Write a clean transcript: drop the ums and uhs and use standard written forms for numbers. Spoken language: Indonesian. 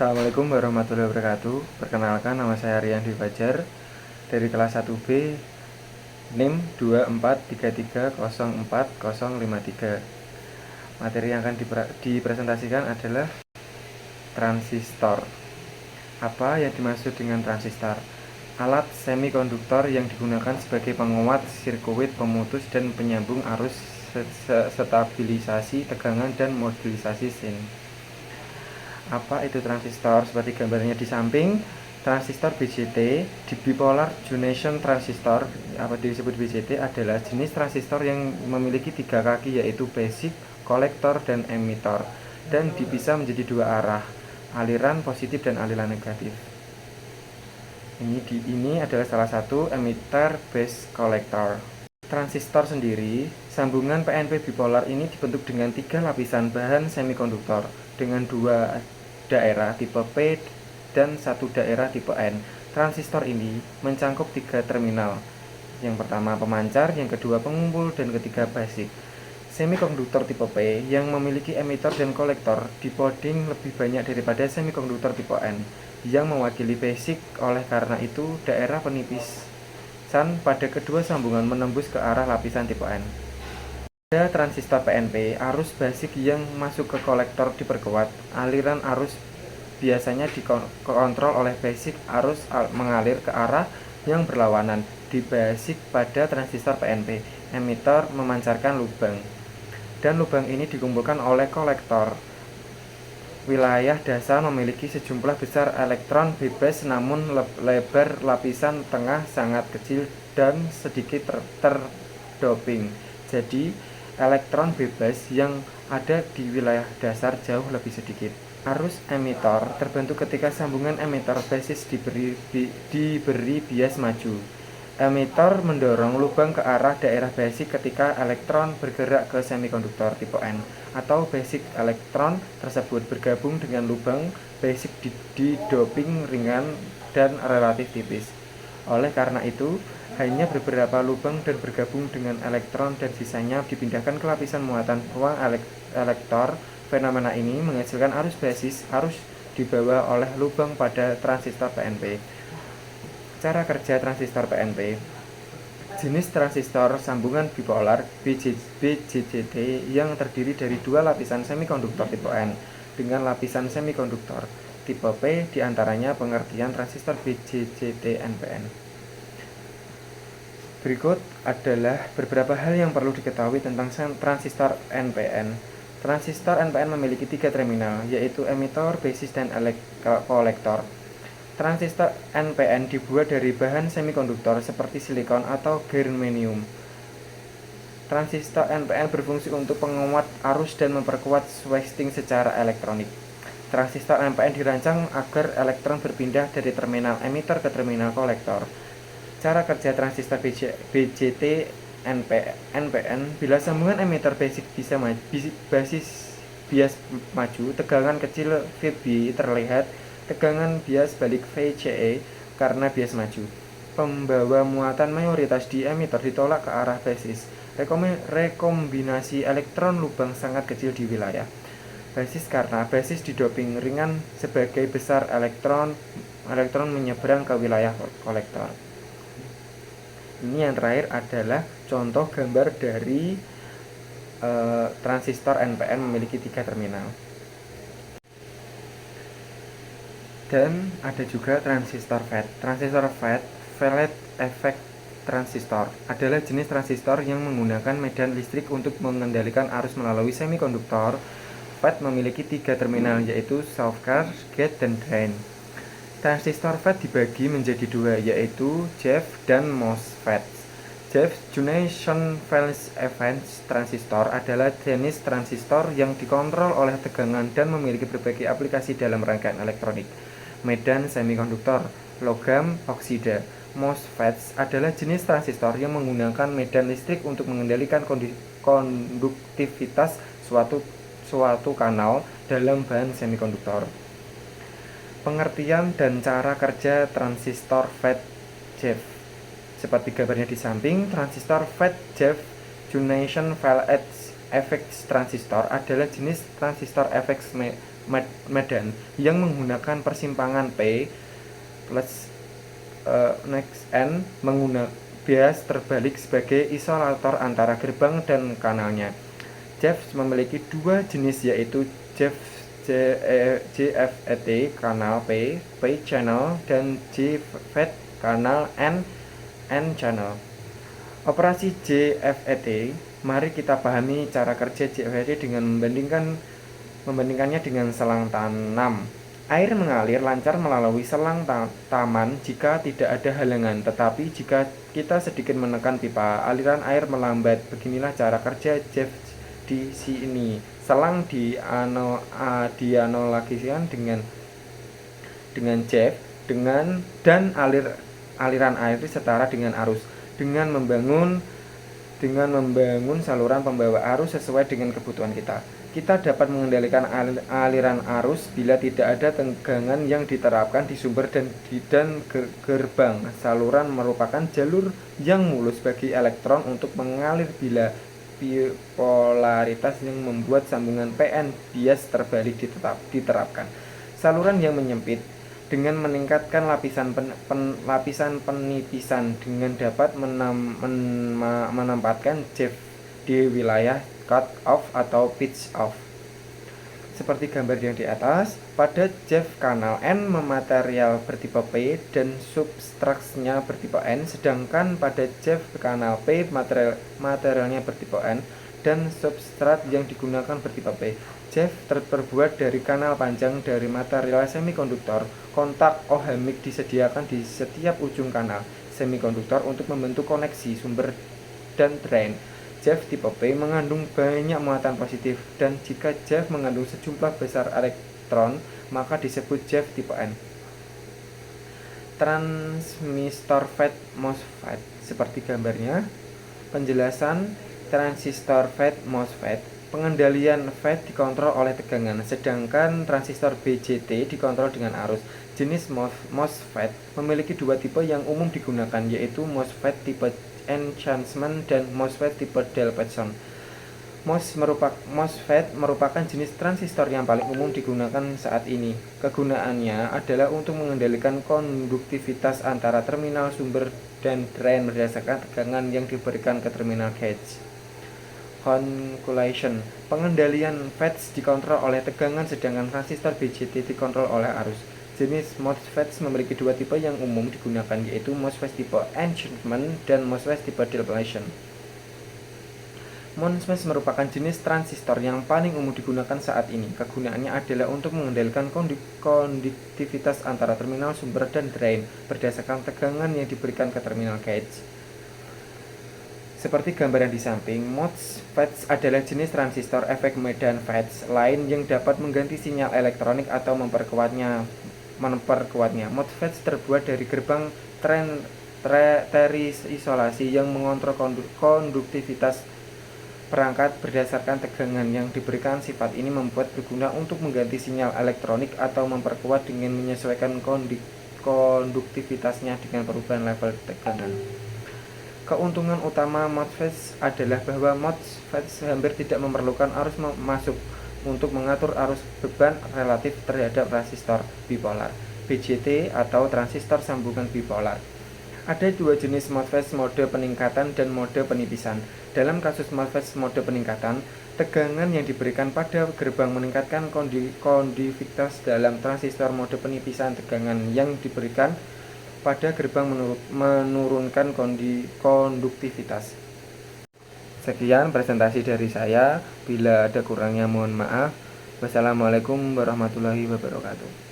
Assalamualaikum warahmatullahi wabarakatuh. Perkenalkan, nama saya Rian Dwi Fajar dari kelas 1B, NIM 2433040053. Materi yang akan dipresentasikan adalah transistor. Apa yang dimaksud dengan transistor? Alat semikonduktor yang digunakan sebagai penguat sirkuit, pemutus dan penyambung arus, stabilisasi tegangan dan modulasi sin. Apa itu transistor? Seperti gambarnya di samping, transistor BJT di bipolar junction transistor, apa disebut BJT, adalah jenis transistor yang memiliki 3 kaki, yaitu basic, kolektor, dan emitor, dan dipisah menjadi 2 arah, aliran positif dan aliran negatif. Ini adalah salah satu emitter base kolektor. Transistor sendiri, sambungan PNP bipolar ini dibentuk dengan 3 lapisan bahan semikonduktor dengan 2 daerah tipe P dan 1 daerah tipe N. Transistor ini mencangkup 3 terminal. Yang pertama pemancar, yang kedua pengumpul, dan ketiga basic. Semikonduktor tipe P yang memiliki emitor dan kolektor dipoding lebih banyak daripada semikonduktor tipe N yang mewakili basic. Oleh karena itu, daerah penipisan pada kedua sambungan menembus ke arah lapisan tipe N. Pada transistor PNP, arus basic yang masuk ke kolektor diperkuat. Aliran arus biasanya dikontrol oleh basic. Arus mengalir ke arah yang berlawanan. Di basic pada transistor PNP, emitor memancarkan lubang, dan lubang ini dikumpulkan oleh kolektor. Wilayah dasar memiliki sejumlah besar elektron bebas, namun lebar lapisan tengah sangat kecil dan sedikit terdoping. Jadi elektron bebas yang ada di wilayah dasar jauh lebih sedikit. Arus emitor terbentuk ketika sambungan emitor basis diberi bias maju. Emitor mendorong lubang ke arah daerah basic ketika elektron bergerak ke semikonduktor tipe N, atau basic elektron tersebut bergabung dengan lubang basic di doping ringan dan relatif tipis. Oleh karena itu, hanya beberapa lubang dan bergabung dengan elektron, dan sisanya dipindahkan ke lapisan muatan ruang elektor. Fenomena ini menghasilkan arus basis. Arus dibawa oleh lubang pada transistor PNP. Cara kerja transistor PNP. Jenis transistor sambungan bipolar BJT yang terdiri dari 2 lapisan semikonduktor tipe N dengan lapisan semikonduktor tipe P, diantaranya pengertian transistor BJT NPN. Berikut adalah beberapa hal yang perlu diketahui tentang transistor NPN. Transistor NPN memiliki 3 terminal, yaitu emitor, basis, dan kolektor. Transistor NPN dibuat dari bahan semikonduktor seperti silikon atau germanium. Transistor NPN berfungsi untuk penguat arus dan memperkuat switching secara elektronik. Transistor NPN dirancang agar elektron berpindah dari terminal emitor ke terminal kolektor. Cara kerja transistor BJT NPN. Bila sambungan emitor basic bias maju, tegangan kecil VB terlihat. Tegangan bias balik VCE karena bias maju. Pembawa muatan mayoritas di emitor ditolak ke arah basis. Rekombinasi elektron lubang sangat kecil di wilayah basis karena basis didoping ringan. Sebagai besar elektron menyeberang ke wilayah kolektor. Ini yang terakhir adalah contoh gambar dari transistor NPN memiliki 3 terminal. Dan ada juga transistor FET. Transistor FET, Velvet Effect Transistor, adalah jenis transistor yang menggunakan medan listrik untuk mengendalikan arus melalui semikonduktor. FET memiliki 3 terminal, yaitu source, gate, dan drain. Transistor FET dibagi menjadi 2, yaitu JEF dan MOSFET. JEF, Junction Phase Event Transistor, adalah jenis transistor yang dikontrol oleh tegangan dan memiliki berbagai aplikasi dalam rangkaian elektronik, medan semikonduktor, logam, oksida. MOSFET adalah jenis transistor yang menggunakan medan listrik untuk mengendalikan konduktivitas suatu kanal dalam bahan semikonduktor. Pengertian dan cara kerja transistor FET JEF. Seperti gambarnya di samping, transistor FET JEF Junction Phase Effect Transistor adalah jenis transistor efek Medan yang menggunakan persimpangan P plus next N menggunakan bias terbalik sebagai isolator antara gerbang dan kanalnya. JEF memiliki dua jenis, yaitu JFET kanal P channel dan JFET kanal N channel. Operasi JFET, mari kita pahami cara kerja JFET dengan membandingkannya dengan selang tanam. Air mengalir lancar melalui selang taman jika tidak ada halangan, tetapi jika kita sedikit menekan pipa, aliran air melambat. Beginilah cara kerja JEF di sini. Selang dianalogikan dengan JEF dan aliran air setara dengan arus. Dengan membangun saluran pembawa arus sesuai dengan kebutuhan kita dapat mengendalikan aliran arus bila tidak ada tegangan yang diterapkan di sumber dan gerbang. Saluran merupakan jalur yang mulus bagi elektron untuk mengalir bila bipolaritas yang membuat sambungan PN bias terbalik diterapkan. Saluran yang menyempit dengan meningkatkan lapisan penipisan dengan dapat menempatkan JEF di wilayah cut off atau pitch off. Seperti gambar yang di atas, pada JEF kanal N material bertipe P dan substraksnya bertipe N, sedangkan pada JEF kanal P materialnya bertipe N dan substrat yang digunakan bertipe P. JEF terbuat dari kanal panjang dari material semikonduktor. Kontak ohmik disediakan di setiap ujung kanal semikonduktor untuk membentuk koneksi sumber dan drain. JEF tipe P mengandung banyak muatan positif, dan jika JEF mengandung sejumlah besar elektron, maka disebut JEF tipe N. Transistor FET MOSFET seperti gambarnya. Penjelasan transistor FET MOSFET. Pengendalian FET dikontrol oleh tegangan, sedangkan transistor BJT dikontrol dengan arus. Jenis MOSFET memiliki dua tipe yang umum digunakan, yaitu MOSFET tipe enhancement dan MOSFET tipe depletion. MOSFET merupakan jenis transistor yang paling umum digunakan saat ini. Kegunaannya adalah untuk mengendalikan konduktivitas antara terminal sumber dan drain berdasarkan tegangan yang diberikan ke terminal gauge. Calculation. Pengendalian FET dikontrol oleh tegangan, sedangkan transistor BJT dikontrol oleh arus. Jenis MOSFET memiliki dua tipe yang umum digunakan, yaitu MOSFET tipe enhancement dan MOSFET tipe depletion. MOSFET merupakan jenis transistor yang paling umum digunakan saat ini. Kegunaannya adalah untuk mengendalikan konduktivitas antara terminal sumber dan drain berdasarkan tegangan yang diberikan ke terminal gauge. Seperti gambar yang di samping, MOSFET adalah jenis transistor efek medan FET lain yang dapat mengganti sinyal elektronik atau memperkuatnya. MOSFET terbuat dari gerbang terisolasi yang mengontrol konduktivitas perangkat berdasarkan tegangan yang diberikan. Sifat ini membuat berguna untuk mengganti sinyal elektronik atau memperkuat dengan menyesuaikan konduktivitasnya dengan perubahan level tegangan. Keuntungan utama MOSFET adalah bahwa MOSFET hampir tidak memerlukan arus masuk untuk mengatur arus beban relatif terhadap resistor bipolar BJT atau transistor sambungan bipolar. Ada dua jenis MOSFET, mode peningkatan dan mode penipisan. Dalam kasus MOSFET mode peningkatan, tegangan yang diberikan pada gerbang meningkatkan konduktivitas. Dalam transistor mode penipisan, tegangan yang diberikan pada gerbang menurunkan konduktivitas. Sekian presentasi dari saya. Bila ada kurangnya mohon maaf. Wassalamualaikum warahmatullahi wabarakatuh.